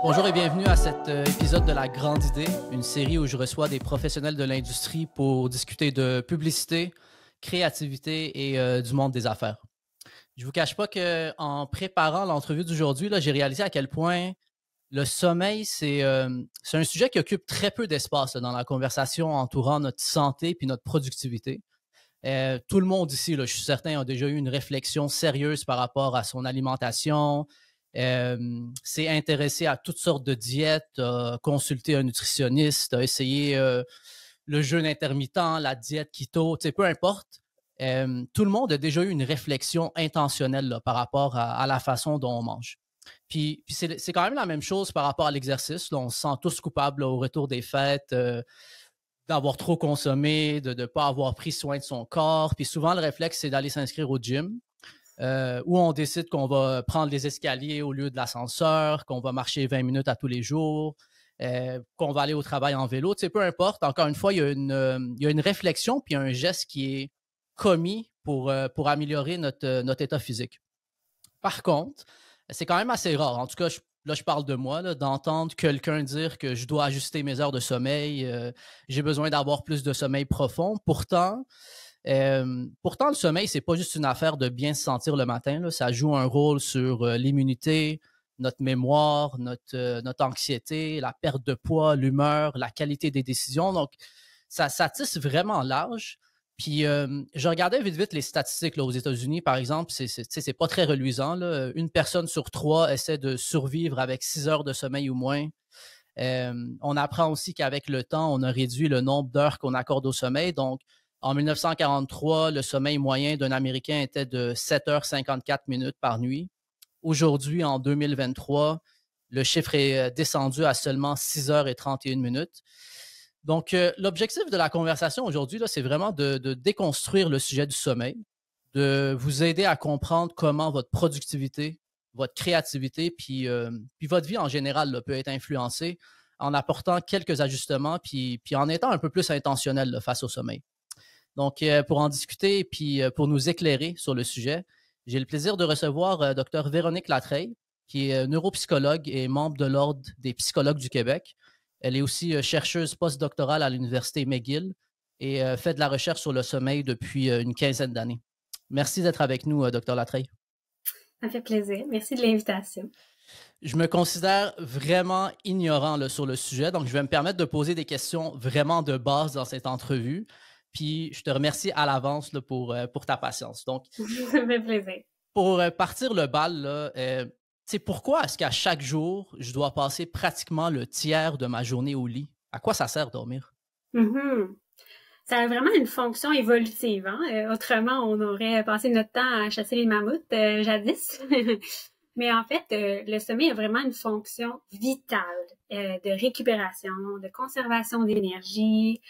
Bonjour et bienvenue à cet épisode de La Grande Idée, une série où je reçois des professionnels de l'industrie pour discuter de publicité, créativité et du monde des affaires. Je vous cache pas qu'en préparant l'entrevue d'aujourd'hui, j'ai réalisé à quel point le sommeil, c'est un sujet qui occupe très peu d'espace dans la conversation entourant notre santé puis notre productivité. Tout le monde ici, je suis certain, a déjà eu une réflexion sérieuse par rapport à son alimentation, s'est intéressé à toutes sortes de diètes, a consulté un nutritionniste, a essayé le jeûne intermittent, la diète keto, peu importe. Tout le monde a déjà eu une réflexion intentionnelle par rapport à la façon dont on mange. Puis c'est quand même la même chose par rapport à l'exercice. On se sent tous coupables au retour des fêtes, d'avoir trop consommé, de ne pas avoir pris soin de son corps. Puis souvent, le réflexe, c'est d'aller s'inscrire au gym, où on décide qu'on va prendre les escaliers au lieu de l'ascenseur, qu'on va marcher 20 minutes à tous les jours, qu'on va aller au travail en vélo. Peu importe. Encore une fois, il y a une réflexion puis un geste qui est commis pour améliorer notre état physique. Par contre, c'est quand même assez rare. En tout cas, je parle de moi, d'entendre quelqu'un dire que je dois ajuster mes heures de sommeil, j'ai besoin d'avoir plus de sommeil profond. Pourtant, le sommeil, c'est pas juste une affaire de bien se sentir le matin. Là. Ça joue un rôle sur l'immunité, notre mémoire, notre anxiété, la perte de poids, l'humeur, la qualité des décisions. Donc, ça tisse vraiment large. Puis, je regardais vite les statistiques là, aux États-Unis, par exemple. C'est pas très reluisant. Là. Une personne sur 3 essaie de survivre avec 6 heures de sommeil ou moins. On apprend aussi qu'avec le temps, on a réduit le nombre d'heures qu'on accorde au sommeil. Donc, en 1943, le sommeil moyen d'un Américain était de 7h54 par nuit. Aujourd'hui, en 2023, le chiffre est descendu à seulement 6h31. Donc, l'objectif de la conversation aujourd'hui, c'est vraiment de déconstruire le sujet du sommeil, de vous aider à comprendre comment votre productivité, votre créativité, puis votre vie en général peut être influencée en apportant quelques ajustements, puis en étant un peu plus intentionnel face au sommeil. Donc, pour en discuter, puis pour nous éclairer sur le sujet, j'ai le plaisir de recevoir Dr Véronique Latreille, qui est neuropsychologue et membre de l'Ordre des psychologues du Québec. Elle est aussi chercheuse postdoctorale à l'Université McGill et fait de la recherche sur le sommeil depuis une quinzaine d'années. Merci d'être avec nous, Dr Latreille. Ça fait plaisir. Merci de l'invitation. Je me considère vraiment ignorant sur le sujet, donc je vais me permettre de poser des questions vraiment de base dans cette entrevue. Puis je te remercie à l'avance pour ta patience. Donc, ça me fait plaisir. Pour partir le bal, pourquoi est-ce qu'à chaque jour, je dois passer pratiquement le tiers de ma journée au lit? À quoi ça sert dormir? Mm-hmm. Ça a vraiment une fonction évolutive. Hein? Autrement, on aurait passé notre temps à chasser les mammouths jadis. Mais en fait, le sommeil a vraiment une fonction vitale de récupération, de conservation d'énergie.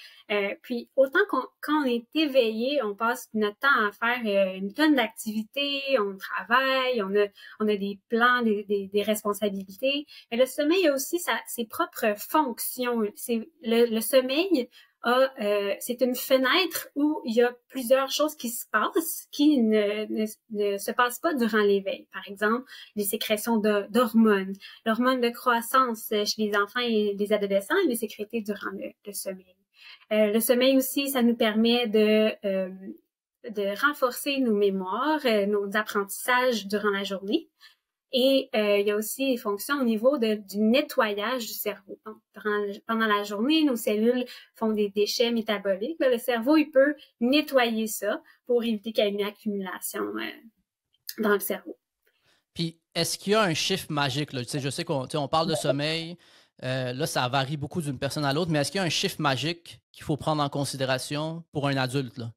Puis autant quand on est éveillé, on passe notre temps à faire une tonne d'activités, on travaille, on a des plans, des responsabilités. Mais le sommeil a aussi ses propres fonctions. C'est le sommeil c'est une fenêtre où il y a plusieurs choses qui se passent qui ne se passent pas durant l'éveil. Par exemple, les sécrétions d'hormones. L'hormone de croissance chez les enfants et les adolescents, elle est sécrétée durant le sommeil. Le sommeil aussi, ça nous permet de renforcer nos mémoires, nos apprentissages durant la journée. Et il y a aussi des fonctions au niveau du nettoyage du cerveau. Donc, pendant la journée, nos cellules font des déchets métaboliques. Le cerveau, il peut nettoyer ça pour éviter qu'il y ait une accumulation dans le cerveau. Puis, est-ce qu'il y a un chiffre magique? Là? Je sais qu'on parle de sommeil. Là, ça varie beaucoup d'une personne à l'autre, mais est-ce qu'il y a un chiffre magique qu'il faut prendre en considération pour un adulte? Là?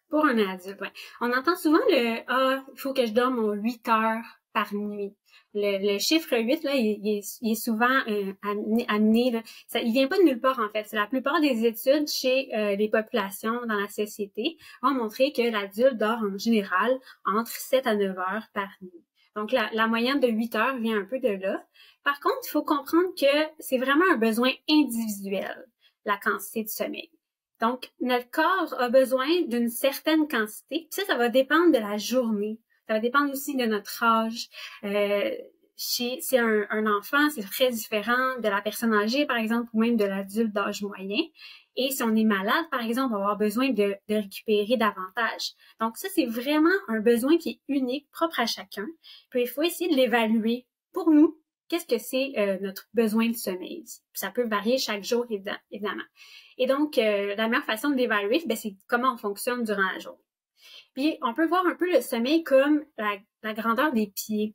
Pour un adulte, oui. On entend souvent il faut que je dorme 8 heures par nuit. Le chiffre 8, là, il est souvent amené là, il vient pas de nulle part, en fait. C'est la plupart des études chez les populations dans la société ont montré que l'adulte dort en général entre 7 à 9 heures par nuit. Donc, la moyenne de 8 heures vient un peu de là. Par contre, il faut comprendre que c'est vraiment un besoin individuel, la quantité de sommeil. Donc, notre corps a besoin d'une certaine quantité. Puis ça va dépendre de la journée. Ça va dépendre aussi de notre âge. c'est un enfant, c'est très différent de la personne âgée, par exemple, ou même de l'adulte d'âge moyen. Et si on est malade, par exemple, on va avoir besoin de récupérer davantage. Donc ça, c'est vraiment un besoin qui est unique, propre à chacun. Puis il faut essayer de l'évaluer. Pour nous, qu'est-ce que c'est notre besoin de sommeil? Ça peut varier chaque jour, évidemment. Et donc, la meilleure façon de l'évaluer, ben, c'est comment on fonctionne durant la journée. Puis, on peut voir un peu le sommeil comme la grandeur des pieds.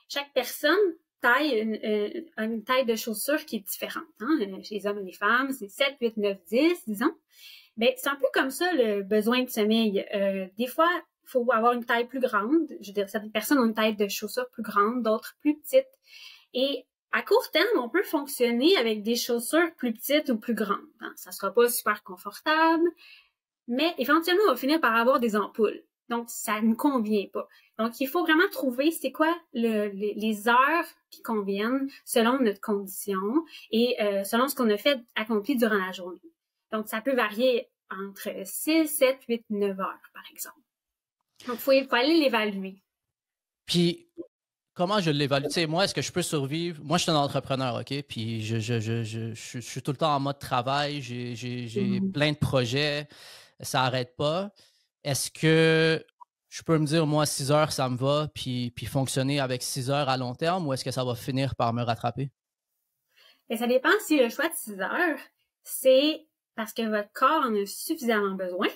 Chaque personne taille une taille de chaussure qui est différente. Hein? Chez les hommes et les femmes, c'est 7, 8, 9, 10, disons. Ben, c'est un peu comme ça, le besoin de sommeil. Des fois, il faut avoir une taille plus grande. Je veux dire, certaines personnes ont une taille de chaussure plus grande, d'autres plus petites. Et à court terme, on peut fonctionner avec des chaussures plus petites ou plus grandes. Hein? Ça sera pas super confortable, mais éventuellement, on va finir par avoir des ampoules. Donc, ça ne convient pas. Donc, il faut vraiment trouver c'est quoi les heures qui conviennent selon notre condition et selon ce qu'on a fait accompli durant la journée. Donc, ça peut varier entre 6, 7, 8, 9 heures, par exemple. Donc, il faut aller l'évaluer. Puis, comment je l'évalue? Tu sais, moi, est-ce que je peux survivre? Moi, je suis un entrepreneur, OK? Puis, je suis tout le temps en mode travail. J'ai plein de projets. Ça n'arrête pas. Est-ce que je peux me dire, moi, 6 heures, ça me va, puis fonctionner avec 6 heures à long terme, ou est-ce que ça va finir par me rattraper? Et ça dépend si le choix de 6 heures, c'est parce que votre corps en a suffisamment besoin,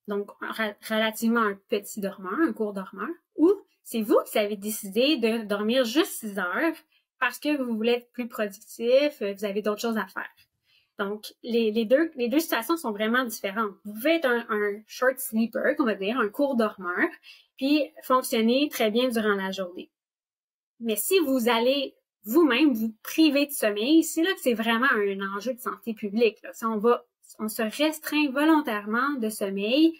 donc relativement un petit dormeur, un court dormeur, ou c'est vous qui avez décidé de dormir juste 6 heures parce que vous voulez être plus productif, vous avez d'autres choses à faire. Donc, les deux situations sont vraiment différentes. Vous pouvez être un short sleeper, qu'on va dire, un court dormeur, puis fonctionner très bien durant la journée. Mais si vous allez vous-même vous priver de sommeil, c'est là que c'est vraiment un enjeu de santé publique. Là. Si on se restreint volontairement de sommeil,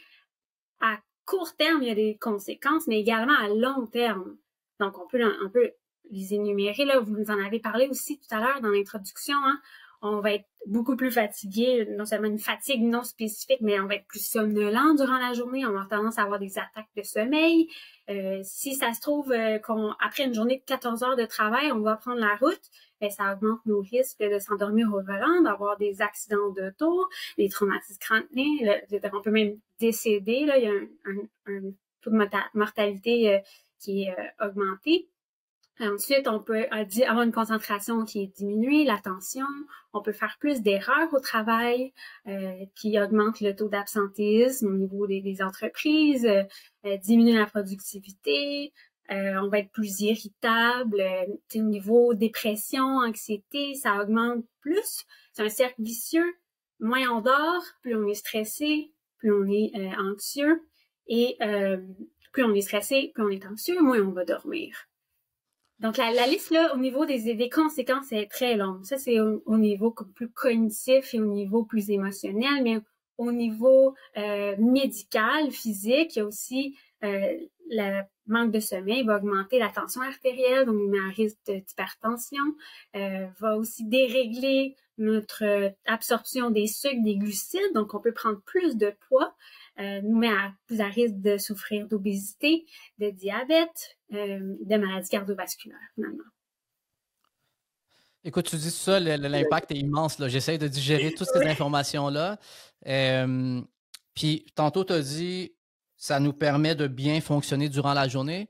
à court terme, il y a des conséquences, mais également à long terme. Donc, on peut les énumérer. Là, vous nous en avez parlé aussi tout à l'heure dans l'introduction. Hein? On va être beaucoup plus fatigué, non seulement une fatigue non spécifique, mais on va être plus somnolent durant la journée. On va avoir tendance à avoir des attaques de sommeil. Si ça se trouve après une journée de 14 heures de travail, on va prendre la route, bien, ça augmente nos risques de s'endormir au volant, d'avoir des accidents d'auto, des traumatismes crâniens. On peut même décéder. Là, il y a un taux de mortalité qui est augmenté. Ensuite, on peut avoir une concentration qui est diminuée, l'attention. On peut faire plus d'erreurs au travail qui augmente le taux d'absentéisme au niveau des entreprises, diminuer la productivité. On va être plus irritable. Au niveau dépression, anxiété, ça augmente plus. C'est un cercle vicieux. Moins on dort, plus on est stressé, plus on est anxieux. Et plus on est stressé, plus on est anxieux, moins on va dormir. Donc, la liste, là, au niveau des conséquences, est très longue. Ça, c'est au niveau plus cognitif et au niveau plus émotionnel, mais au niveau médical, physique, il y a aussi le manque de sommeil va augmenter la tension artérielle, donc on met un risque d'hypertension, va aussi dérégler notre absorption des sucres, des glucides, donc on peut prendre plus de poids, nous met plus à risque de souffrir d'obésité, de diabète, de maladies cardiovasculaires, finalement. Écoute, tu dis ça, l'impact est immense. J'essaie de digérer toutes ces informations-là. Puis, tantôt, tu as dit, ça nous permet de bien fonctionner durant la journée.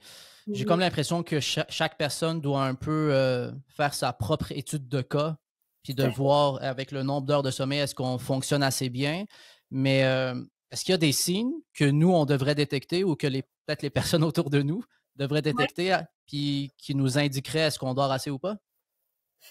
J'ai comme l'impression que chaque personne doit un peu faire sa propre étude de cas, puis de voir avec le nombre d'heures de sommeil, est-ce qu'on fonctionne assez bien. Mais est-ce qu'il y a des signes que nous, on devrait détecter ou que peut-être les personnes autour de nous devraient détecter, puis qui nous indiqueraient est-ce qu'on dort assez ou pas?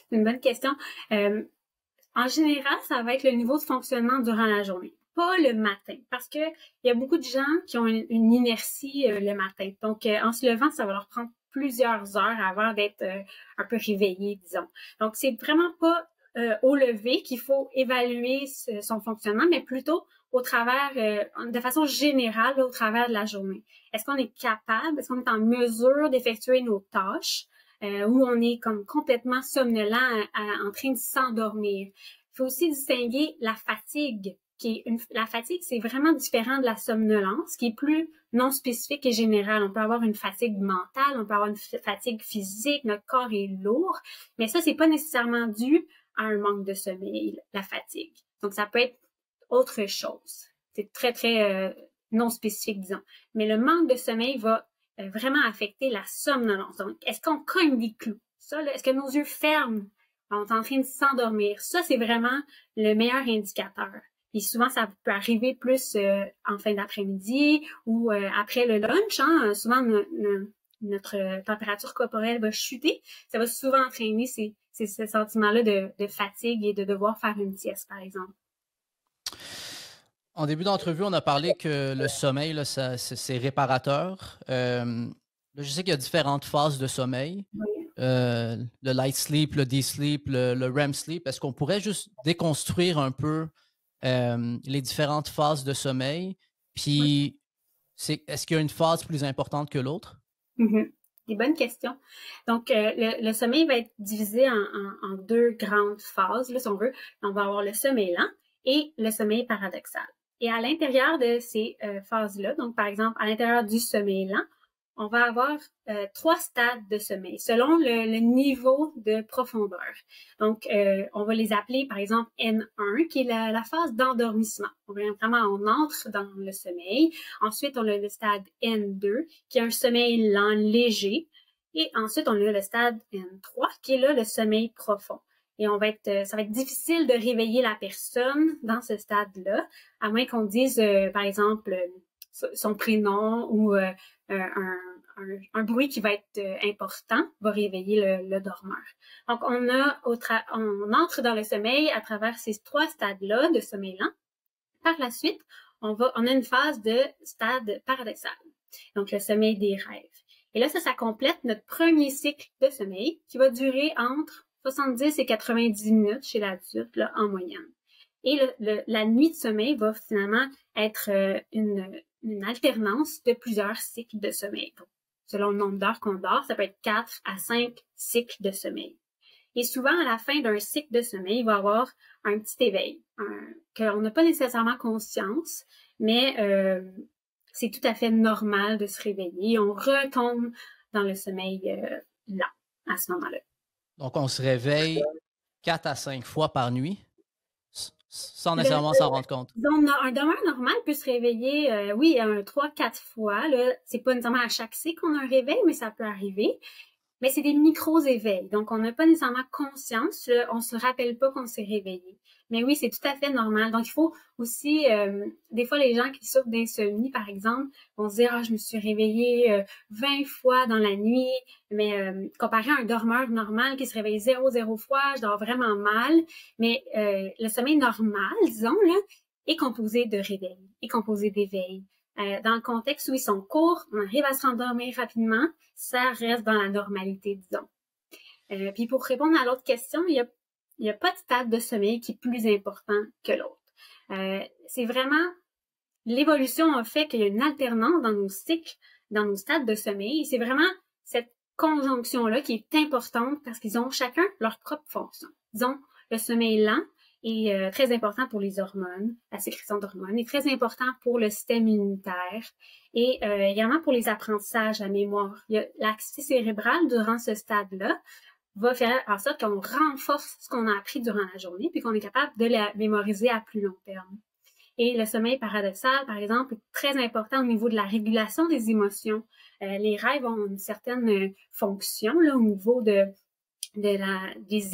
C'est une bonne question. En général, ça va être le niveau de fonctionnement durant la journée, pas le matin, parce que il y a beaucoup de gens qui ont une inertie le matin. Donc, en se levant, ça va leur prendre plusieurs heures avant d'être un peu réveillé, disons. Donc, c'est vraiment pas au lever qu'il faut évaluer son fonctionnement, mais plutôt au travers, de façon générale, au travers de la journée. Est-ce qu'on est capable, est-ce qu'on est en mesure d'effectuer nos tâches? Où on est comme complètement somnolent en train de s'endormir. Il faut aussi distinguer la fatigue la fatigue, c'est vraiment différent de la somnolence, qui est plus non spécifique et générale. On peut avoir une fatigue mentale, on peut avoir une fatigue physique, notre corps est lourd, mais ça, c'est pas nécessairement dû à un manque de sommeil, la fatigue. Donc, ça peut être autre chose. C'est très, très non spécifique, disons. Mais le manque de sommeil va vraiment affecter la somnolence. Donc, est-ce qu'on cogne des clous? Ça, là, est-ce que nos yeux ferment? On est en train de s'endormir. Ça, c'est vraiment le meilleur indicateur. Et souvent, ça peut arriver plus en fin d'après-midi ou après le lunch. Hein. Souvent, notre température corporelle va chuter. Ça va souvent entraîner ce sentiment-là de fatigue et de devoir faire une sieste, par exemple. En début d'entrevue, on a parlé que le sommeil, là, c'est réparateur. Je sais qu'il y a différentes phases de sommeil. Oui. Le light sleep, le deep sleep, le REM sleep. Est-ce qu'on pourrait juste déconstruire un peu les différentes phases de sommeil? Puis, est-ce qu'il y a une phase plus importante que l'autre? Mm-hmm. Des bonnes questions. Donc, le sommeil va être divisé en deux grandes phases, là, si on veut. On va avoir le sommeil lent et le sommeil paradoxal. Et à l'intérieur de ces phases-là, donc par exemple, à l'intérieur du sommeil lent, on va avoir 3 stades de sommeil selon le niveau de profondeur. Donc, on va les appeler, par exemple, N1, qui est la phase d'endormissement. Vraiment, on entre dans le sommeil. Ensuite, on a le stade N2, qui est un sommeil lent léger. Et ensuite, on a le stade N3, qui est là le sommeil profond. Et ça va être difficile de réveiller la personne dans ce stade-là, à moins qu'on dise, par exemple, son prénom ou un bruit qui va être important va réveiller le dormeur. Donc, on entre dans le sommeil à travers ces 3 stades-là de sommeil lent. Par la suite, on a une phase de stade paradoxal, donc le sommeil des rêves. Et là, ça complète notre premier cycle de sommeil qui va durer entre 70 et 90 minutes chez l'adulte, là, en moyenne. Et la nuit de sommeil va finalement être une alternance de plusieurs cycles de sommeil. Donc, selon le nombre d'heures qu'on dort, ça peut être 4 à 5 cycles de sommeil. Et souvent, à la fin d'un cycle de sommeil, il va y avoir un petit éveil, qu'on n'a pas nécessairement conscience, mais c'est tout à fait normal de se réveiller. On retombe dans le sommeil lent à ce moment-là. Donc, on se réveille 4 à 5 fois par nuit, sans nécessairement s'en rendre compte. Un dormeur normal peut se réveiller, oui, 3-4 fois. Là, c'est pas nécessairement à chaque cycle qu'on a un réveil, mais ça peut arriver. Mais c'est des micros-éveils. Donc, on n'a pas nécessairement conscience. On se rappelle pas qu'on s'est réveillé. Mais oui, c'est tout à fait normal. Donc, il faut aussi, des fois, les gens qui souffrent d'insomnie, par exemple, vont se dire, ah, je me suis réveillée 20 fois dans la nuit. Mais comparé à un dormeur normal qui se réveille 0 fois, je dors vraiment mal. Mais le sommeil normal, disons, là, est composé de réveil, est composé d'éveil. Dans le contexte où ils sont courts, on arrive à se rendormir rapidement, ça reste dans la normalité, disons. Puis pour répondre à l'autre question, il y a pas de stade de sommeil qui est plus important que l'autre. C'est vraiment l'évolution a fait qu'il y a une alternance dans nos cycles, dans nos stades de sommeil. Et c'est vraiment cette conjonction-là qui est importante parce qu'ils ont chacun leur propre fonction. Disons, le sommeil lent est très important pour les hormones, la sécrétion d'hormones, est très important pour le système immunitaire et également pour les apprentissages, la mémoire. L'activité cérébrale durant ce stade-là va faire en sorte qu'on renforce ce qu'on a appris durant la journée puis qu'on est capable de la mémoriser à plus long terme. Et le sommeil paradoxal, par exemple, est très important au niveau de la régulation des émotions. Les rêves ont une certaine fonction là, au niveau des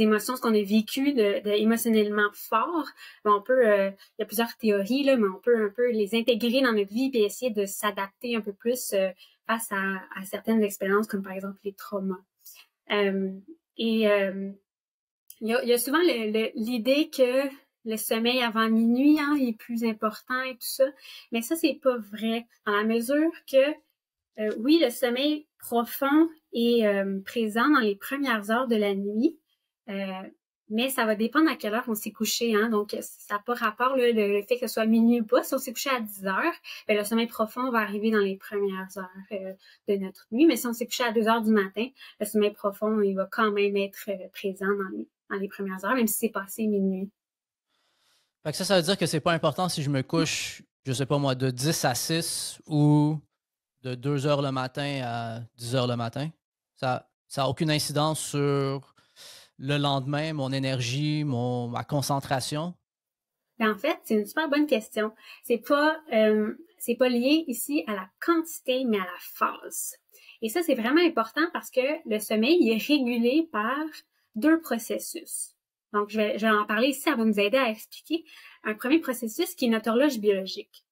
émotions, ce qu'on a vécu émotionnellement fort. On peut, il y a plusieurs théories, là, mais on peut un peu les intégrer dans notre vie et essayer de s'adapter un peu plus face à certaines expériences, comme par exemple les traumas. Il y a souvent l'idée que le sommeil avant minuit est plus important et tout ça, mais ça, c'est pas vrai, dans la mesure que oui, le sommeil profond est présent dans les premières heures de la nuit, mais ça va dépendre à quelle heure on s'est couché. Donc, ça n'a pas rapport le fait que ce soit minuit ou pas. Si on s'est couché à 10 heures, le sommeil profond va arriver dans les premières heures de notre nuit. Mais si on s'est couché à 2 heures du matin, le sommeil profond, il va quand même être présent dans les premières heures, même si c'est passé minuit. Fait que ça veut dire que c'est pas important si je me couche, je sais pas moi, de 10 à 6 ou de 2 heures le matin à 10 heures le matin. Ça a aucune incidence sur le lendemain, mon énergie, ma concentration. Ben, en fait, c'est une super bonne question. C'est pas lié ici à la quantité, mais à la phase. Et ça, c'est vraiment important parce que le sommeil il est régulé par deux processus. Donc, je vais en parler ici, ça va nous aider à expliquer un premier processus qui est notre horloge biologique.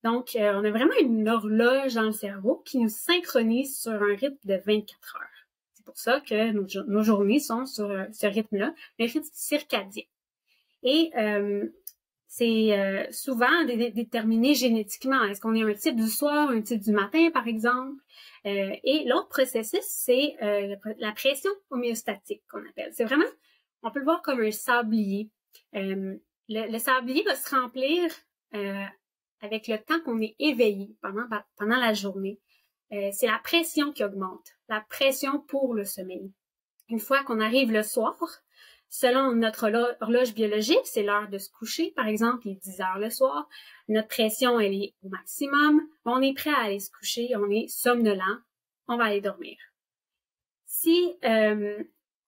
Donc, on a vraiment une horloge dans le cerveau qui nous synchronise sur un rythme de 24 heures. C'est pour ça que nos journées sont sur ce rythme-là, le rythme circadien. Et c'est souvent déterminé génétiquement. Est-ce qu'on est un type du soir, un type du matin, par exemple? Et l'autre processus, c'est la pression homéostatique qu'on appelle. C'est vraiment, on peut le voir comme un sablier. Le sablier va se remplir avec le temps qu'on est éveillé pendant la journée. C'est la pression qui augmente, la pression pour le sommeil. Une fois qu'on arrive le soir, selon notre horloge biologique, c'est l'heure de se coucher, par exemple, il est 10 heures le soir. Notre pression, elle est au maximum. On est prêt à aller se coucher, on est somnolent, on va aller dormir. Si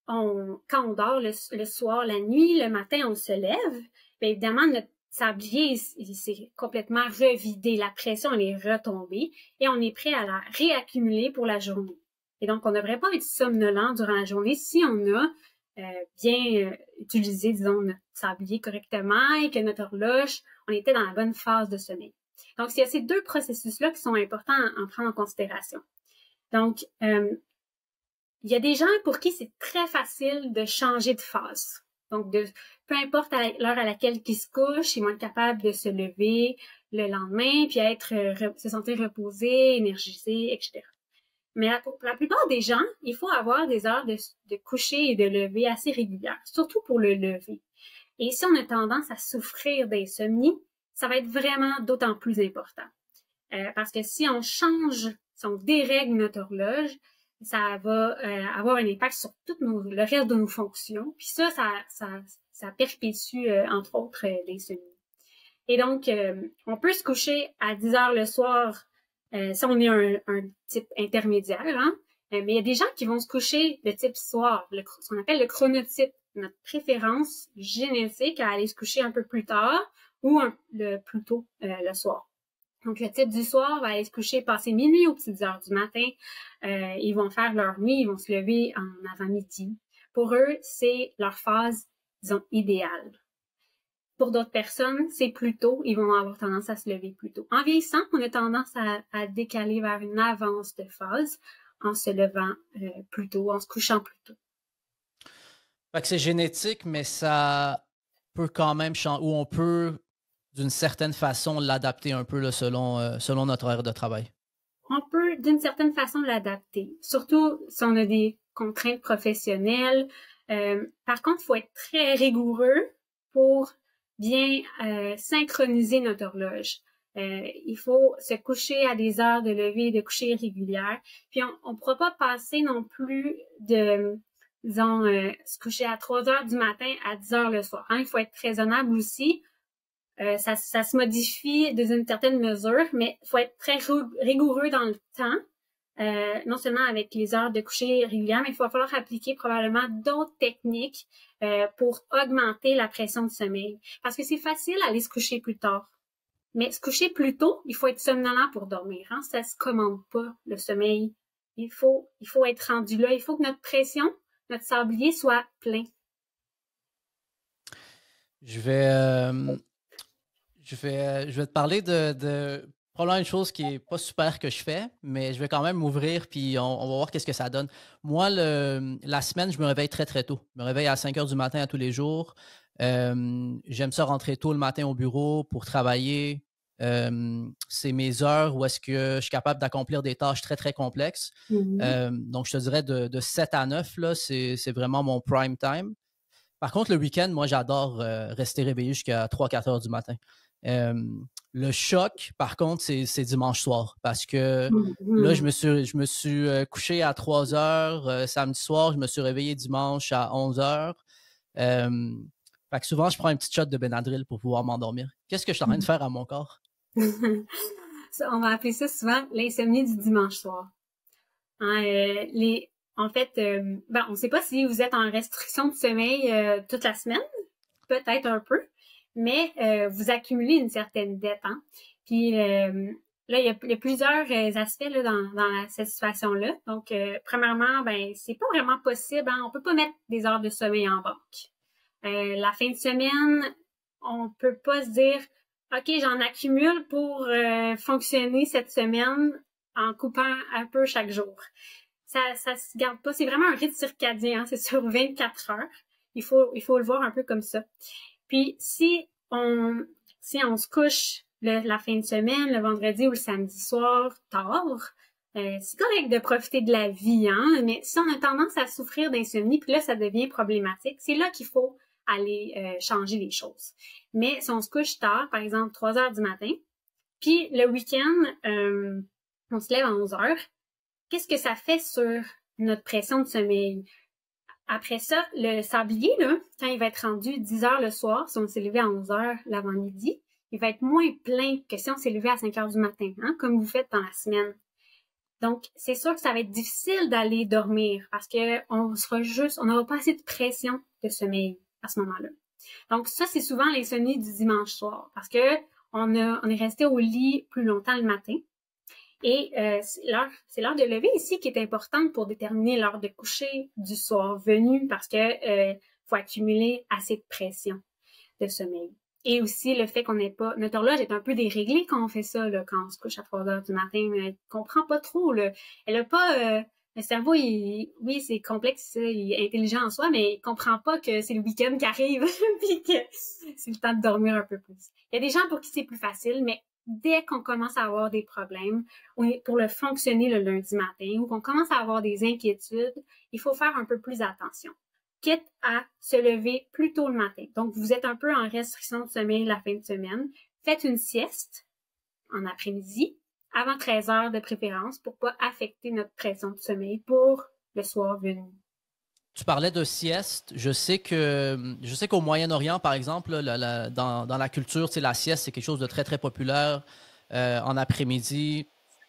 quand on dort le soir, la nuit, le matin, on se lève, bien évidemment, notre sablier, il s'est complètement revidé. La pression, elle est retombée et on est prêt à la réaccumuler pour la journée. Et donc, on ne devrait pas être somnolent durant la journée si on a bien utilisé, disons, notre sablier correctement et que notre horloge, on était dans la bonne phase de sommeil. Donc, il y a ces deux processus-là qui sont importants à prendre en considération. Donc, il y a des gens pour qui c'est très facile de changer de phase. Donc, peu importe l'heure à laquelle ils se couchent, ils vont être capables de se lever le lendemain, puis se sentir reposés, énergisés, etc. Mais pour la plupart des gens, il faut avoir des heures de coucher et de lever assez régulières, surtout pour le lever. Et si on a tendance à souffrir d'insomnie, ça va être vraiment d'autant plus important. Parce que si on dérègle notre horloge, ça va avoir un impact sur tout le reste de nos fonctions. Puis ça perpétue, entre autres, l'insomnie. Et donc, on peut se coucher à 10 heures le soir si on est un type intermédiaire, hein? Mais il y a des gens qui vont se coucher de type soir, ce qu'on appelle le chronotype, notre préférence génétique à aller se coucher un peu plus tard ou plus tôt le soir. Donc, le type du soir va aller se coucher, passer minuit aux petites heures du matin. Ils vont faire leur nuit, ils vont se lever en avant-midi. Pour eux, c'est leur phase, disons, idéale. Pour d'autres personnes, c'est plus tôt, ils vont avoir tendance à se lever plus tôt. En vieillissant, on a tendance à décaler vers une avance de phase en se levant plus tôt, en se couchant plus tôt. Fait que c'est génétique, mais ça peut quand même changer, ou on peut, d'une certaine façon, l'adapter un peu là, selon notre horaire de travail. On peut, d'une certaine façon, l'adapter, surtout si on a des contraintes professionnelles. Par contre, il faut être très rigoureux pour bien synchroniser notre horloge. Il faut se coucher à des heures de lever et de coucher régulières. Puis on ne pourra pas passer non plus de, disons, se coucher à 3 heures du matin à 10 heures le soir. Hein? Il faut être raisonnable aussi. Ça se modifie dans une certaine mesure, mais il faut être très rigoureux dans le temps. Non seulement avec les heures de coucher régulières, mais il va falloir appliquer probablement d'autres techniques pour augmenter la pression de sommeil. Parce que c'est facile d'aller se coucher plus tard. Mais se coucher plus tôt, il faut être somnolent pour dormir. Hein? Ça se commande pas, le sommeil. Il faut être rendu là. Il faut que notre pression, notre sablier soit plein. Je vais te parler de probablement une chose qui est pas super que je fais, mais je vais quand même m'ouvrir puis on va voir qu'est-ce que ça donne. Moi, la semaine, je me réveille très, très tôt. Je me réveille à 5 heures du matin à tous les jours. J'aime ça rentrer tôt le matin au bureau pour travailler. C'est mes heures où est-ce que je suis capable d'accomplir des tâches très, très complexes. Donc, je te dirais de 7 à 9, là, c'est vraiment mon prime time. Par contre, le week-end, moi, j'adore rester réveillé jusqu'à 3-4 heures du matin. Le choc, par contre, c'est dimanche soir parce que là, je me suis couché à 3 heures samedi soir. Je me suis réveillé dimanche à 11 heures. Fait Fait que souvent, je prends une petite shot de Benadryl pour pouvoir m'endormir. Qu'est-ce que je suis en train de faire à mon corps? On va appeler ça souvent l'insomnie du dimanche soir. Hein, en fait, on ne sait pas si vous êtes en restriction de sommeil toute la semaine, peut-être un peu, mais vous accumulez une certaine dette. Hein? Puis là, il y a plusieurs aspects là, dans cette situation-là. Donc, premièrement, c'est pas vraiment possible. Hein? On peut pas mettre des heures de sommeil en banque. La fin de semaine, on peut pas se dire OK, j'en accumule pour fonctionner cette semaine en coupant un peu chaque jour. Ça se garde pas. C'est vraiment un rythme circadien. Hein? C'est sur 24 heures. Il faut le voir un peu comme ça. Puis, si on se couche la fin de semaine, le vendredi ou le samedi soir, tard, c'est correct de profiter de la vie, hein? Mais si on a tendance à souffrir d'insomnie, puis là, ça devient problématique, c'est là qu'il faut aller changer les choses. Mais si on se couche tard, par exemple 3 heures du matin, puis le week-end, on se lève à 11 heures, qu'est-ce que ça fait sur notre pression de sommeil? Après ça, le sablier, là, quand il va être rendu 10 heures le soir, si on s'est levé à 11 heures l'avant-midi, il va être moins plein que si on s'est levé à 5 heures du matin, hein, comme vous faites dans la semaine. Donc, c'est sûr que ça va être difficile d'aller dormir parce que on n'aura pas assez de pression de sommeil à ce moment-là. Donc, ça, c'est souvent l'insomnie du dimanche soir parce que on est resté au lit plus longtemps le matin. Et c'est l'heure de lever ici qui est importante pour déterminer l'heure de coucher du soir venu parce que faut accumuler assez de pression de sommeil. Et aussi le fait qu'on n'ait pas... Notre horloge est un peu déréglée quand on fait ça, là, quand on se couche à 3 heures du matin. Mais elle comprend pas trop. Là. Elle a pas... le cerveau, oui, c'est complexe, il est intelligent en soi, mais il comprend pas que c'est le week-end qui arrive puis que c'est le temps de dormir un peu plus. Il y a des gens pour qui c'est plus facile, mais dès qu'on commence à avoir des problèmes pour le fonctionner le lundi matin ou qu'on commence à avoir des inquiétudes, il faut faire un peu plus attention, quitte à se lever plus tôt le matin. Donc, vous êtes un peu en restriction de sommeil la fin de semaine. Faites une sieste en après-midi, avant 13 heures de préférence, pour pas affecter notre pression de sommeil pour le soir venu. Tu parlais de sieste. Je sais qu'au Moyen-Orient, par exemple, là, dans la culture, la sieste, c'est quelque chose de très, très populaire. En après-midi,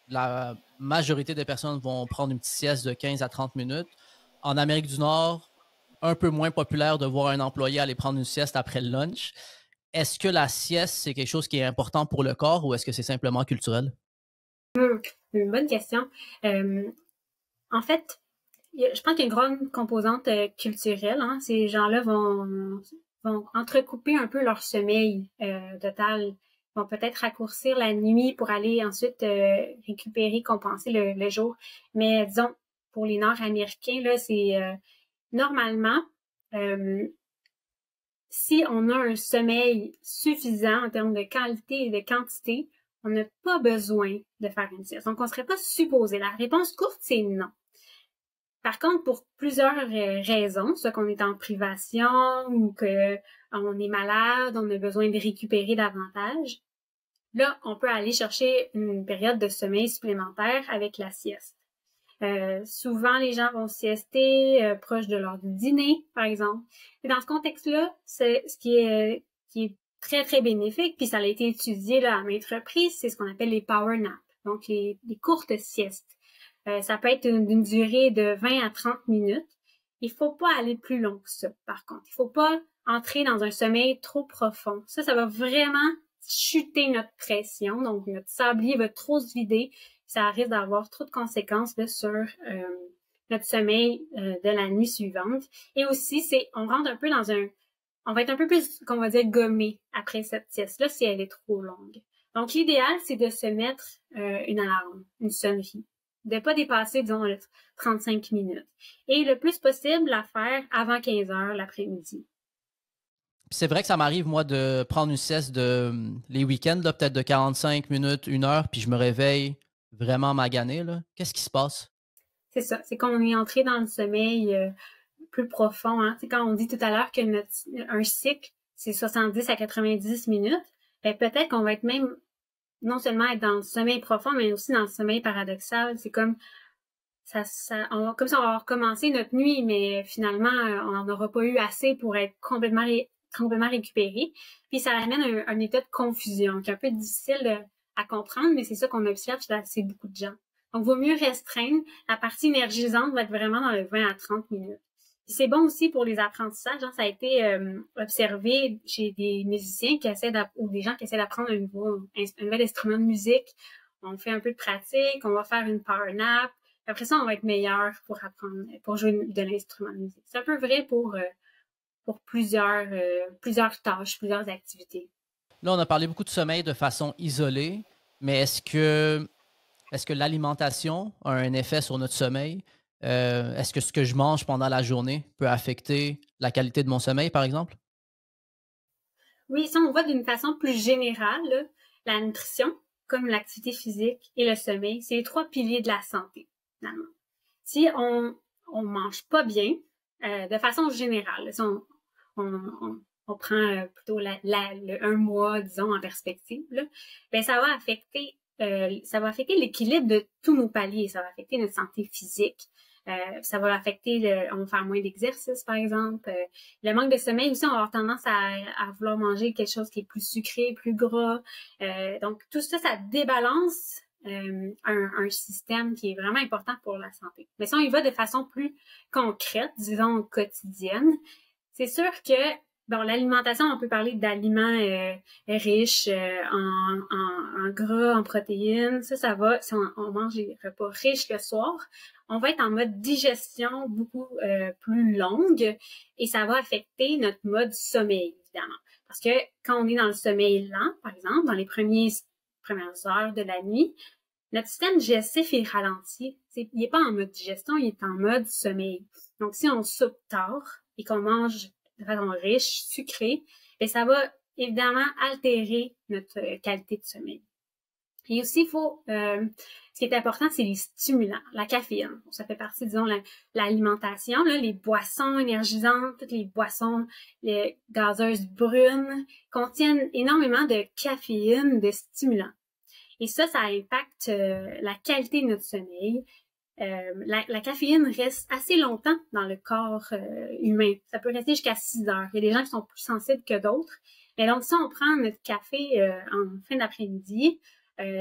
la majorité des personnes vont prendre une petite sieste de 15 à 30 minutes. En Amérique du Nord, un peu moins populaire de voir un employé aller prendre une sieste après le lunch. Est-ce que la sieste, c'est quelque chose qui est important pour le corps ou est-ce que c'est simplement culturel? Une bonne question. En fait, je pense qu'il y a une grande composante culturelle. Hein. Ces gens-là vont entrecouper un peu leur sommeil total. Ils vont peut-être raccourcir la nuit pour aller ensuite récupérer, compenser le jour. Mais disons, pour les Nord-Américains, là, c'est normalement, si on a un sommeil suffisant en termes de qualité et de quantité, on n'a pas besoin de faire une sieste. Donc, on ne serait pas supposé. La réponse courte, c'est non. Par contre, pour plusieurs raisons, soit qu'on est en privation ou qu'on est malade, on a besoin de récupérer davantage, là, on peut aller chercher une période de sommeil supplémentaire avec la sieste. Souvent, les gens vont siester proche de l'heure du dîner, par exemple. Et dans ce contexte-là, c'est ce qui est très, très bénéfique, puis ça a été étudié là, à maintes reprises, c'est ce qu'on appelle les power naps, donc les courtes siestes. Ça peut être d'une durée de 20 à 30 minutes. Il faut pas aller plus long que ça, par contre. Il faut pas entrer dans un sommeil trop profond. Ça va vraiment chuter notre pression. Donc, notre sablier va trop se vider. Ça risque d'avoir trop de conséquences là, sur notre sommeil de la nuit suivante. Et aussi, on rentre un peu on va être un peu plus, qu'on va dire, gommé après cette sieste-là si elle est trop longue. Donc, l'idéal, c'est de se mettre une alarme, une sonnerie. De pas dépasser, disons, 35 minutes. Et le plus possible, la faire avant 15 heures l'après-midi. C'est vrai que ça m'arrive, moi, de prendre une sieste les week-ends, peut-être de 45 minutes, 1 heure, puis je me réveille vraiment magané. Là. Qu'est-ce qui se passe? C'est ça. C'est qu'on est entré dans le sommeil plus profond. Hein. C'est quand on dit tout à l'heure que un cycle, c'est 70 à 90 minutes, ben peut-être qu'on va être même non seulement être dans le sommeil profond, mais aussi dans le sommeil paradoxal. C'est comme comme ça, on va recommencer notre nuit, mais finalement, on n'en aura pas eu assez pour être complètement complètement récupéré. Puis ça amène un état de confusion qui est un peu difficile à comprendre, mais c'est ça qu'on observe chez beaucoup de gens. Donc, il vaut mieux restreindre. La partie énergisante va être vraiment dans le 20 à 30 minutes. Puis c'est bon aussi pour les apprentissages. Hein, ça a été observé chez des musiciens ou des gens qui essaient d'apprendre un nouvel instrument de musique. On fait un peu de pratique, on va faire une power nap. Après ça, on va être meilleur pour apprendre, pour jouer de l'instrument de musique. C'est un peu vrai pour plusieurs tâches, plusieurs activités. Là, on a parlé beaucoup de sommeil de façon isolée, mais est-ce que l'alimentation a un effet sur notre sommeil? Est-ce que ce que je mange pendant la journée peut affecter la qualité de mon sommeil, par exemple? Oui, ça, on voit d'une façon plus générale, là, la nutrition, comme l'activité physique et le sommeil, c'est les 3 piliers de la santé, finalement. Si on mange pas bien, de façon générale, si on prend plutôt un mois, disons, en perspective, là, ben ça va affecter l'équilibre de tous nos paliers. Ça va affecter notre santé physique. Ça va affecter, on va faire moins d'exercice, par exemple. Le manque de sommeil aussi, on va avoir tendance à vouloir manger quelque chose qui est plus sucré, plus gras. Donc, tout ça, ça débalance un système qui est vraiment important pour la santé. Mais si on y va de façon plus concrète, disons quotidienne, c'est sûr que l'alimentation, on peut parler d'aliments riches en gras, en protéines. Ça va. Si on mange des repas riches le soir, on va être en mode digestion beaucoup plus longue et ça va affecter notre mode sommeil, évidemment. Parce que quand on est dans le sommeil lent, par exemple, dans les premières heures de la nuit, notre système digestif est ralenti. Il n'est pas en mode digestion, il est en mode sommeil. Donc, si on soupe tard et qu'on mange de façon riche, sucrée, bien, ça va évidemment altérer notre qualité de sommeil. Et aussi, ce qui est important, c'est les stimulants, la caféine. Ça fait partie, disons, l'alimentation, là, les boissons énergisantes, toutes les boissons les gazeuses brunes contiennent énormément de caféine, de stimulants. Et ça impacte la qualité de notre sommeil. La caféine reste assez longtemps dans le corps humain. Ça peut rester jusqu'à 6 heures. Il y a des gens qui sont plus sensibles que d'autres. Mais donc, si on prend notre café en fin d'après-midi,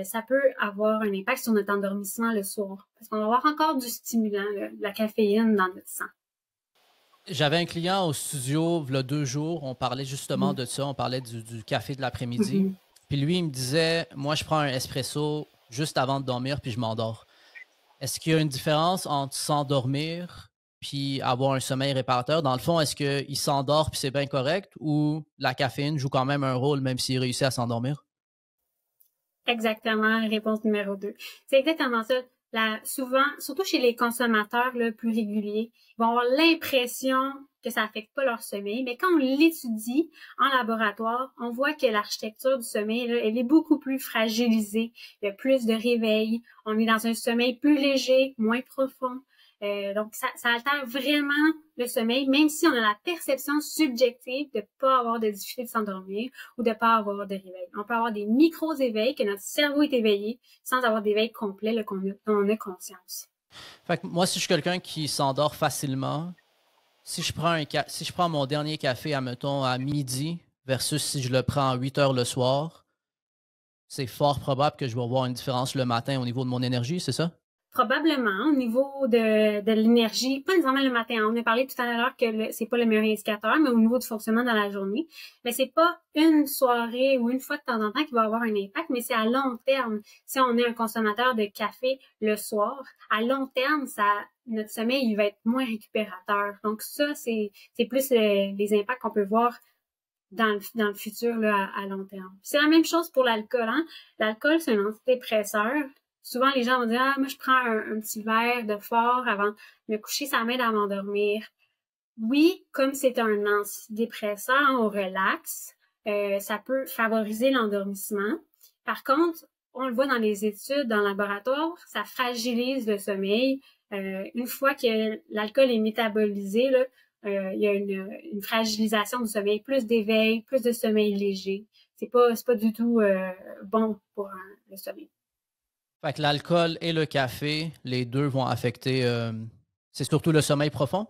ça peut avoir un impact sur notre endormissement le soir. Parce qu'on va avoir encore du stimulant, de la caféine dans notre sang. J'avais un client au studio, il y a 2 jours, on parlait justement de ça, on parlait du café de l'après-midi. Puis lui, il me disait, moi, je prends un espresso juste avant de dormir, puis je m'endors. Est-ce qu'il y a une différence entre s'endormir puis avoir un sommeil réparateur? Dans le fond, est-ce qu'il s'endort puis c'est bien correct ou la caféine joue quand même un rôle même s'il réussit à s'endormir? Exactement, réponse numéro 2. C'est exactement ça. Souvent, surtout chez les consommateurs là, plus réguliers, ils vont avoir l'impression que ça affecte pas leur sommeil, mais quand on l'étudie en laboratoire, on voit que l'architecture du sommeil, là, elle est beaucoup plus fragilisée. Il y a plus de réveil, on est dans un sommeil plus léger, moins profond. Donc, ça altère vraiment le sommeil, même si on a la perception subjective de pas avoir de difficulté de s'endormir ou de pas avoir de réveil. On peut avoir des micro-éveils, que notre cerveau est éveillé, sans avoir d'éveil complet là, dont on a conscience. Fait que moi, si je suis quelqu'un qui s'endort facilement, si je prends mon dernier café, admettons, à midi, versus si je le prends à 8 heures le soir, c'est fort probable que je vais voir une différence le matin au niveau de mon énergie, c'est ça? Probablement, au niveau de l'énergie, pas nécessairement le matin. On a parlé tout à l'heure que c'est pas le meilleur indicateur, mais au niveau du fonctionnement dans la journée. Mais c'est pas une soirée ou une fois de temps en temps qui va avoir un impact, mais c'est à long terme. Si on est un consommateur de café le soir, à long terme, notre sommeil, il va être moins récupérateur. Donc ça, c'est plus les impacts qu'on peut voir dans le futur là, à long terme. C'est la même chose pour l'alcool. Hein? L'alcool, c'est un antidépresseur. Souvent, les gens vont dire « Ah, moi, je prends un petit verre de fort avant de me coucher, ça m'aide à m'endormir. » Oui, comme c'est un antidépresseur, on relaxe, ça peut favoriser l'endormissement. Par contre, on le voit dans les études, dans le laboratoire, ça fragilise le sommeil. Une fois que l'alcool est métabolisé, là, il y a une fragilisation du sommeil, plus d'éveil, plus de sommeil léger. C'est pas du tout bon pour le sommeil. Fait que l'alcool et le café, les deux vont affecter, c'est surtout le sommeil profond?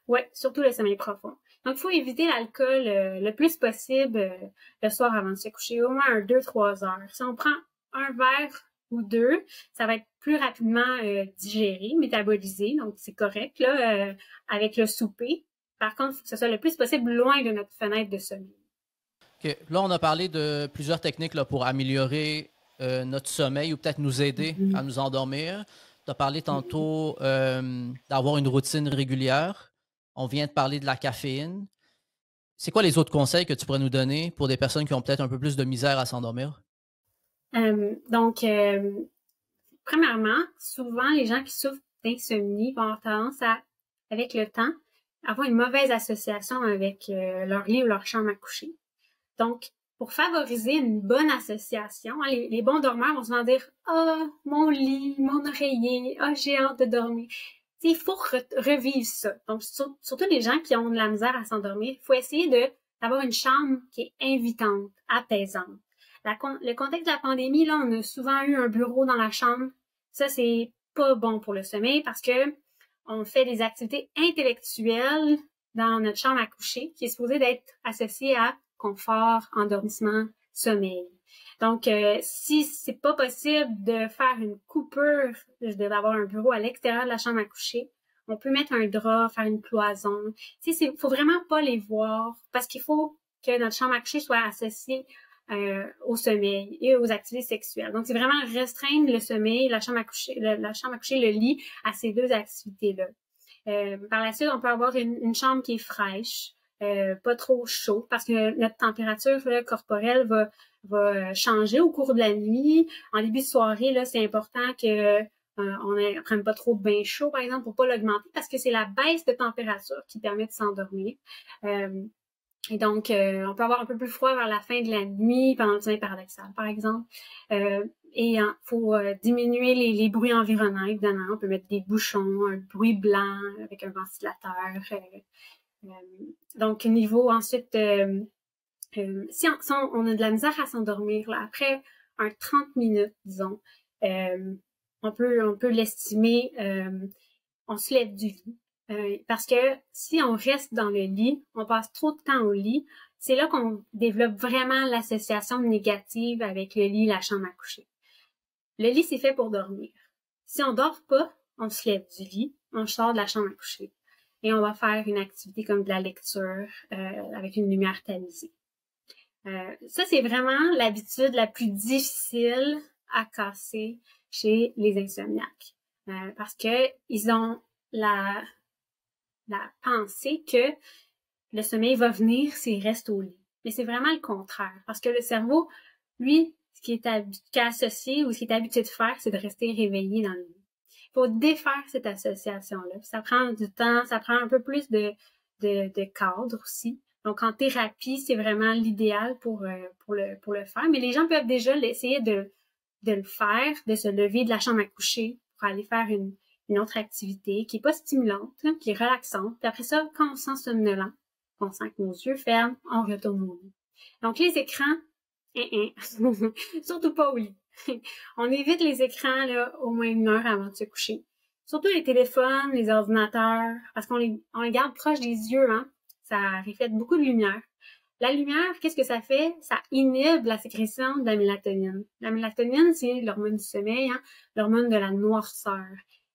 Oui, surtout le sommeil profond. Donc, il faut éviter l'alcool le plus possible le soir avant de se coucher, au moins 2-3 heures. Si on prend un verre ou deux, ça va être plus rapidement digéré, métabolisé, donc c'est correct là, avec le souper. Par contre, il faut que ce soit le plus possible loin de notre fenêtre de sommeil. OK. Là, on a parlé de plusieurs techniques là, pour améliorer notre sommeil ou peut-être nous aider à nous endormir. Tu as parlé tantôt d'avoir une routine régulière. On vient de parler de la caféine. C'est quoi les autres conseils que tu pourrais nous donner pour des personnes qui ont peut-être un peu plus de misère à s'endormir? Donc, premièrement, souvent, les gens qui souffrent d'insomnie vont avoir tendance à, avec le temps, avoir une mauvaise association avec leur lit ou leur chambre à coucher. Donc, pour favoriser une bonne association, hein, les bons dormeurs vont souvent dire « Ah, mon lit, mon oreiller, ah, j'ai hâte de dormir ». Il faut revivre ça. Donc, surtout les gens qui ont de la misère à s'endormir, il faut essayer d'avoir une chambre qui est invitante, apaisante. Le contexte de la pandémie, là, on a souvent eu un bureau dans la chambre. Ça, c'est pas bon pour le sommeil parce que on fait des activités intellectuelles dans notre chambre à coucher qui est supposée d'être associée à confort, endormissement, sommeil. Donc, si c'est pas possible de faire une coupure, d'avoir un bureau à l'extérieur de la chambre à coucher, on peut mettre un drap, faire une cloison. Faut vraiment pas les voir parce qu'il faut que notre chambre à coucher soit associée au sommeil et aux activités sexuelles. Donc, c'est vraiment restreindre le sommeil, la chambre à coucher, le lit à ces deux activités-là. Par la suite, on peut avoir une chambre qui est fraîche, pas trop chaud, parce que notre température là, corporelle va changer au cours de la nuit. En début de soirée, là, c'est important que on ne prenne pas trop de bain chaud, par exemple, pour pas l'augmenter, parce que c'est la baisse de température qui permet de s'endormir. Et donc, on peut avoir un peu plus froid vers la fin de la nuit, pendant le sommeil paradoxal, par exemple. Et il faut diminuer les bruits environnants, évidemment. On peut mettre des bouchons, un bruit blanc avec un ventilateur. Donc, niveau ensuite, si on a de la misère à s'endormir, là, après un 30 minutes, disons, on peut l'estimer, on se lève du lit. Parce que si on reste dans le lit, on passe trop de temps au lit, c'est là qu'on développe vraiment l'association négative avec le lit et la chambre à coucher. Le lit, c'est fait pour dormir. Si on dort pas, on se lève du lit, on sort de la chambre à coucher et on va faire une activité comme de la lecture avec une lumière tamisée. Ça, c'est vraiment l'habitude la plus difficile à casser chez les insomniaques. Parce que ils ont la pensée que le sommeil va venir s'il reste au lit. Mais c'est vraiment le contraire. Parce que le cerveau, lui, ce qui est associé ou ce qui est habitué de faire, c'est de rester réveillé dans le lit. Il faut défaire cette association-là. Ça prend du temps, ça prend un peu plus de cadre aussi. Donc, en thérapie, c'est vraiment l'idéal pour le faire. Mais les gens peuvent déjà essayer de le faire, de se lever de la chambre à coucher pour aller faire une autre activité qui est pas stimulante, qui est relaxante. Puis après ça, quand on se sent somnolent, qu'on sent que nos yeux ferment, on retourne au lit. Donc, les écrans, surtout pas au lit. On évite les écrans là, au moins 1 heure avant de se coucher. Surtout les téléphones, les ordinateurs, parce qu'on les garde proches des yeux, hein. Ça reflète beaucoup de lumière. La lumière, qu'est-ce que ça fait? Ça inhibe la sécrétion de la mélatonine. La mélatonine, c'est l'hormone du sommeil, hein, l'hormone de la noirceur.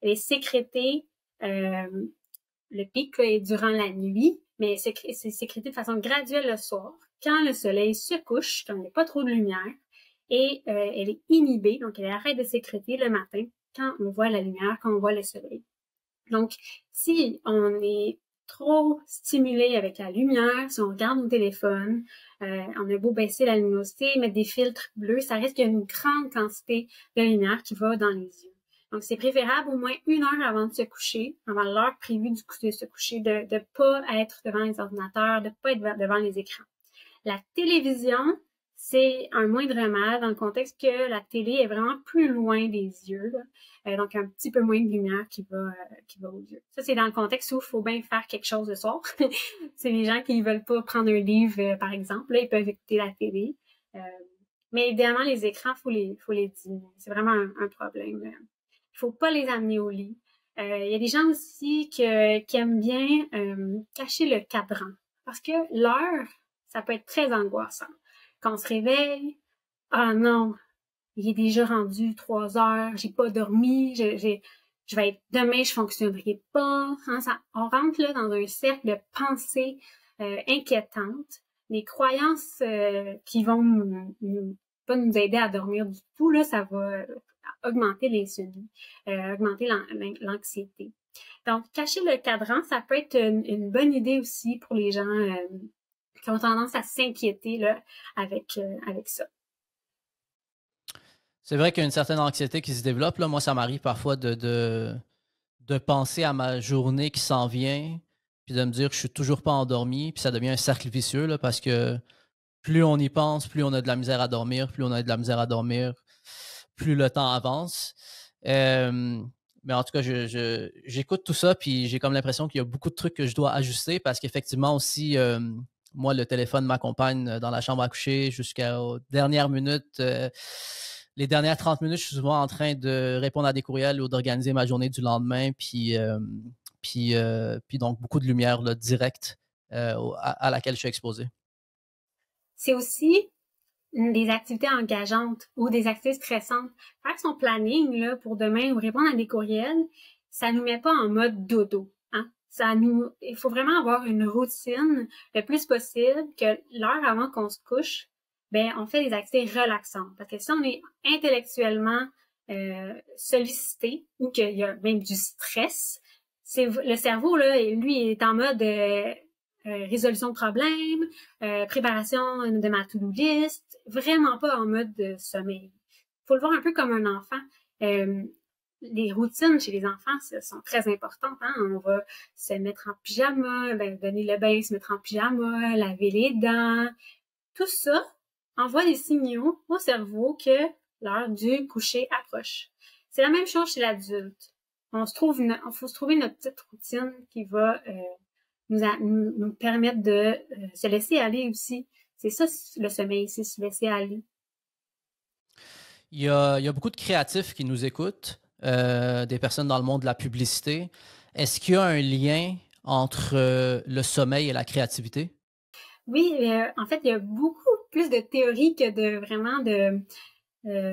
Elle est sécrétée, le pic est durant la nuit, mais c'est sécrété de façon graduelle le soir, quand le soleil se couche, quand il n'y a pas trop de lumière, et elle est inhibée, donc elle arrête de sécréter le matin quand on voit la lumière, quand on voit le soleil. Donc, si on est trop stimulé avec la lumière, si on regarde nos téléphones, on a beau baisser la luminosité, mettre des filtres bleus, ça risque qu'il y a une grande quantité de lumière qui va dans les yeux. Donc, c'est préférable au moins 1 heure avant de se coucher, avant l'heure prévue de se coucher, de pas être devant les ordinateurs, de pas être devant les écrans. La télévision, c'est un moindre mal dans le contexte que la télé est vraiment plus loin des yeux, donc un petit peu moins de lumière qui va aux yeux. Ça, c'est dans le contexte où il faut bien faire quelque chose le soir. C'est les gens qui ne veulent pas prendre un livre, par exemple, là, ils peuvent écouter la télé. Mais évidemment, les écrans, faut les diminuer. C'est vraiment un problème. Il faut pas les amener au lit. Il y a des gens aussi qui aiment bien cacher le cadran Parce que l'heure, ça peut être très angoissant. Quand on se réveille, ah non, il est déjà rendu 3 heures, j'ai pas dormi, je vais être, demain, je fonctionnerai pas. Hein, on rentre là dans un cercle de pensées inquiétantes, des croyances qui vont pas nous aider à dormir du tout. Là, ça va augmenter l'insomnie, augmenter l'anxiété. Donc, cacher le cadran, ça peut être une bonne idée aussi pour les gens qui ont tendance à s'inquiéter là, avec ça. C'est vrai qu'il y a une certaine anxiété qui se développe. Là. Moi, ça m'arrive parfois de penser à ma journée qui s'en vient, puis de me dire que je suis toujours pas endormi, puis ça devient un cercle vicieux là, parce que plus on y pense, plus on a de la misère à dormir, plus on a de la misère à dormir, plus le temps avance. Mais en tout cas, j'écoute tout ça, puis j'ai comme l'impression qu'il y a beaucoup de trucs que je dois ajuster parce qu'effectivement aussi, moi, le téléphone m'accompagne dans la chambre à coucher jusqu'aux dernières minutes. Les dernières 30 minutes, je suis souvent en train de répondre à des courriels ou d'organiser ma journée du lendemain, puis donc beaucoup de lumière là, directe à laquelle je suis exposé. C'est aussi des activités engageantes ou des activités stressantes. Faire son planning là, pour demain ou répondre à des courriels, ça nous met pas en mode dodo. Hein? Il faut vraiment avoir une routine le plus possible que l'heure avant qu'on se couche, ben on fait des activités relaxantes. Parce que si on est intellectuellement sollicité ou qu'il y a même du stress, le cerveau là, lui, il est en mode résolution de problèmes, préparation de ma to-do list, vraiment pas en mode de sommeil. Faut le voir un peu comme un enfant. Les routines chez les enfants sont très importantes. Hein? On va se mettre en pyjama, donner le bain, se mettre en pyjama, laver les dents. Tout ça envoie des signaux au cerveau que l'heure du coucher approche. C'est la même chose chez l'adulte. Faut se trouver notre petite routine qui va nous permettre de se laisser aller aussi. C'est ça le sommeil, c'est se laisser aller. Il y a beaucoup de créatifs qui nous écoutent, des personnes dans le monde de la publicité. Est-ce qu'il y a un lien entre le sommeil et la créativité? Oui, en fait, il y a beaucoup plus de théories que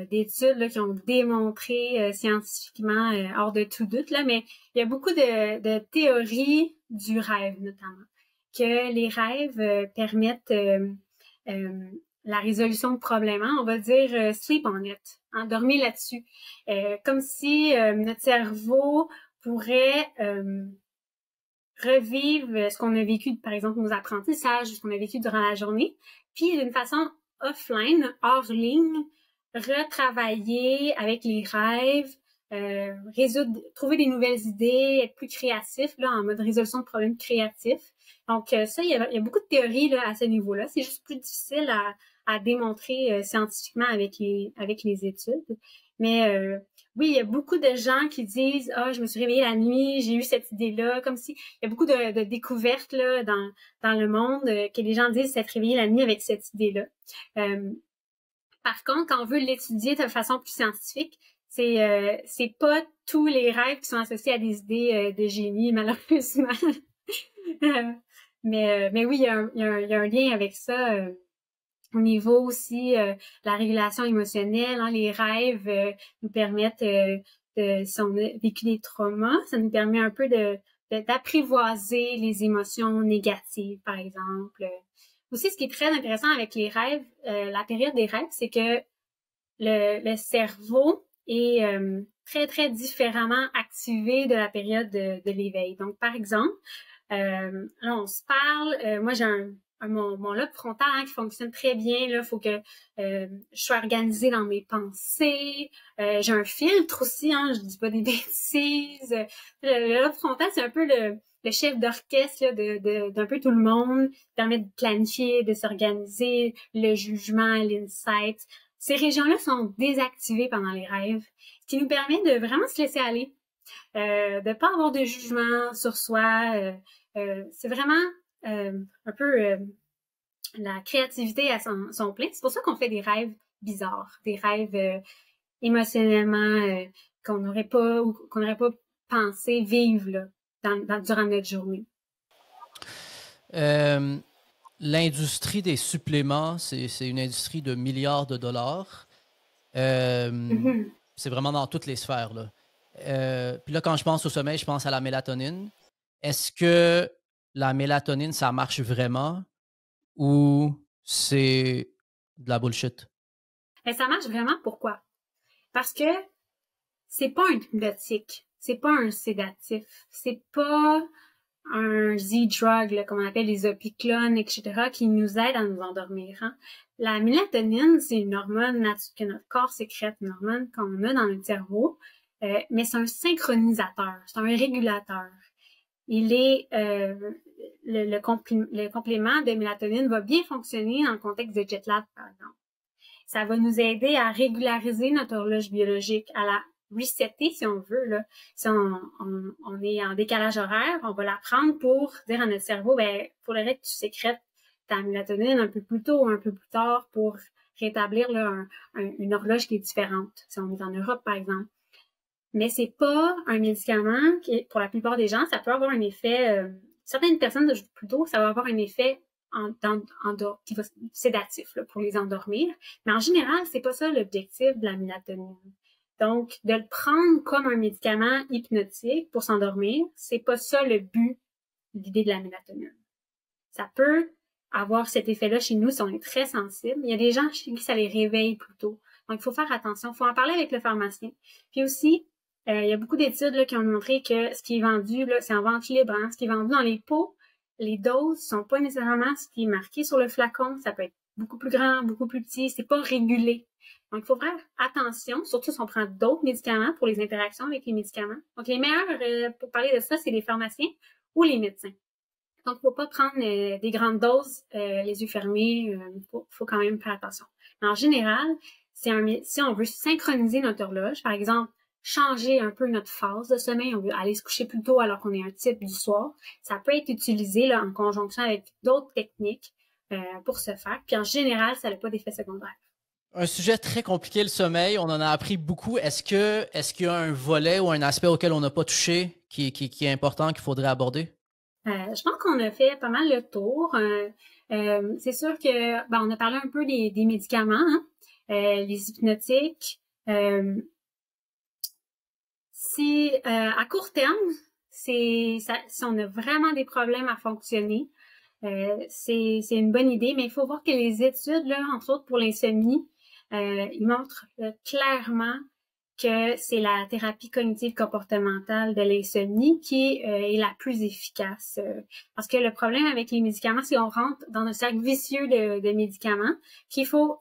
d'études là, qui ont démontré scientifiquement, hors de tout doute, là, mais il y a beaucoup de théories du rêve, notamment, que les rêves permettent la résolution de problèmes. Hein? On va dire sleep on it, hein? Dormir là-dessus. Comme si notre cerveau pourrait revivre ce qu'on a vécu, par exemple, nos apprentissages, ce qu'on a vécu durant la journée, puis d'une façon offline, hors ligne, retravailler avec les rêves, trouver des nouvelles idées, être plus créatif là, en mode résolution de problèmes créatifs. Donc ça, il y a beaucoup de théories là, à ce niveau-là. C'est juste plus difficile à démontrer scientifiquement avec les études. Mais oui, il y a beaucoup de gens qui disent « Ah, je me suis réveillée la nuit, j'ai eu cette idée-là », comme si il y a beaucoup de découvertes là, dans le monde que les gens disent s'être réveillés la nuit avec cette idée-là. Par contre, quand on veut l'étudier de façon plus scientifique, c'est pas tous les rêves qui sont associés à des idées de génie, malheureusement. Mais oui, il y a un lien avec ça. Au niveau aussi la régulation émotionnelle, hein, les rêves nous permettent, si on a vécu des traumas, ça nous permet un peu d'apprivoiser les émotions négatives, par exemple. Aussi, ce qui est très intéressant avec les rêves, la période des rêves, c'est que le cerveau est très, très différemment activé de la période de l'éveil. Donc, par exemple, là, on se parle, moi, j'ai mon lobe frontal hein, qui fonctionne très bien. Là, faut que je sois organisée dans mes pensées. J'ai un filtre aussi, hein, je dis pas des bêtises. Le lobe frontal, c'est un peu le chef d'orchestre d'un peu tout le monde, permet de planifier, de s'organiser, le jugement, l'insight. Ces régions-là sont désactivées pendant les rêves, ce qui nous permet de vraiment se laisser aller, de pas avoir de jugement sur soi. C'est vraiment un peu la créativité à son plein. C'est pour ça qu'on fait des rêves bizarres, des rêves émotionnellement qu'on n'aurait pas pensé vivre là, durant notre journée. Euh, L'industrie des suppléments, c'est une industrie de milliards de dollars. Euh, Mhm. c'est vraiment dans toutes les sphères, là. Puis là, quand je pense au sommeil, je pense à la mélatonine. Est-ce que la mélatonine, ça marche vraiment ou c'est de la bullshit? Et ça marche vraiment, pourquoi? Parce que c'est pas un hypnotique, c'est pas un sédatif, c'est pas un Z-drug, là, comme on appelle les opiclones, etc., qui nous aident à nous endormir. Hein. La mélatonine, c'est une hormone que notre corps sécrète, une hormone qu'on a dans notre cerveau, mais c'est un synchronisateur, c'est un régulateur. Il est le complément de mélatonine va bien fonctionner dans le contexte de jet lag, par exemple. Ça va nous aider à régulariser notre horloge biologique, à la resetter, si on veut. Là. Si on est en décalage horaire, on va la prendre pour dire à notre cerveau, ben, faudrait que tu sécrètes ta mélatonine un peu plus tôt ou un peu plus tard pour rétablir là, une horloge qui est différente. Si on est en Europe, par exemple. Mais c'est pas un médicament qui, pour la plupart des gens, ça peut avoir un effet, certaines personnes, plutôt, ça va avoir un effet qui va, sédatif là, pour les endormir. Mais en général, c'est pas ça l'objectif de la mélatonine. Donc, de le prendre comme un médicament hypnotique pour s'endormir, c'est pas ça le but, l'idée de la mélatonine. Ça peut avoir cet effet-là chez nous si on est très sensible. Il y a des gens chez qui ça les réveille plutôt. Donc, il faut faire attention. Il faut en parler avec le pharmacien. Puis aussi, il y a beaucoup d'études là, qui ont montré que ce qui est vendu, là, c'est en vente libre. Hein? Ce qui est vendu dans les pots, les doses sont pas nécessairement ce qui est marqué sur le flacon. Ça peut être beaucoup plus grand, beaucoup plus petit. C'est pas régulé. Donc, il faut faire attention, surtout si on prend d'autres médicaments pour les interactions avec les médicaments. Donc, les meilleurs, pour parler de ça, c'est les pharmaciens ou les médecins. Donc, faut pas prendre des grandes doses, les yeux fermés. Faut quand même faire attention. Mais en général, si on veut synchroniser notre horloge, par exemple, changer un peu notre phase de sommeil, on veut aller se coucher plus tôt alors qu'on est un type du soir, ça peut être utilisé là, en conjonction avec d'autres techniques pour ce faire. Puis en général, ça n'a pas d'effet secondaire. Un sujet très compliqué, le sommeil. On en a appris beaucoup. Est-ce qu'il y a un volet ou un aspect auquel on n'a pas touché qui est important, qu'il faudrait aborder? Je pense qu'on a fait pas mal le tour. C'est sûr que on a parlé un peu des médicaments, hein, les hypnotiques. Si à court terme, si on a vraiment des problèmes à fonctionner, c'est une bonne idée, mais il faut voir que les études, là, entre autres pour l'insomnie, ils montrent clairement que c'est la thérapie cognitive comportementale de l'insomnie qui est la plus efficace. Parce que le problème avec les médicaments, c'est qu'on rentre dans un cercle vicieux de médicaments,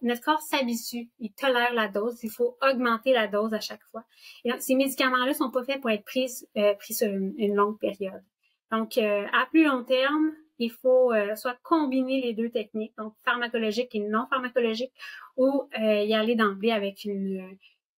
notre corps s'habitue, il tolère la dose, il faut augmenter la dose à chaque fois. Et donc, ces médicaments-là sont pas faits pour être pris sur une longue période. Donc, à plus long terme, il faut soit combiner les deux techniques, donc pharmacologique et non pharmacologique, ou y aller d'emblée avec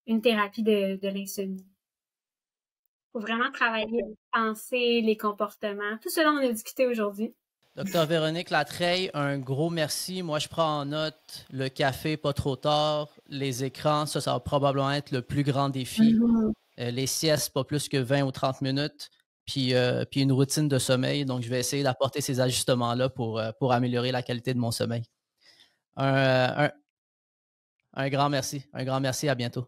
une thérapie de l'insomnie. Il faut vraiment travailler les pensées, les comportements, tout cela on a discuté aujourd'hui. Docteur Véronique Latreille, un gros merci. Moi, je prends en note le café pas trop tard, les écrans, ça va probablement être le plus grand défi. Mm-hmm. Les siestes, pas plus que 20 ou 30 minutes, puis une routine de sommeil. Donc, je vais essayer d'apporter ces ajustements-là pour améliorer la qualité de mon sommeil. Un, un grand merci. Un grand merci. À bientôt.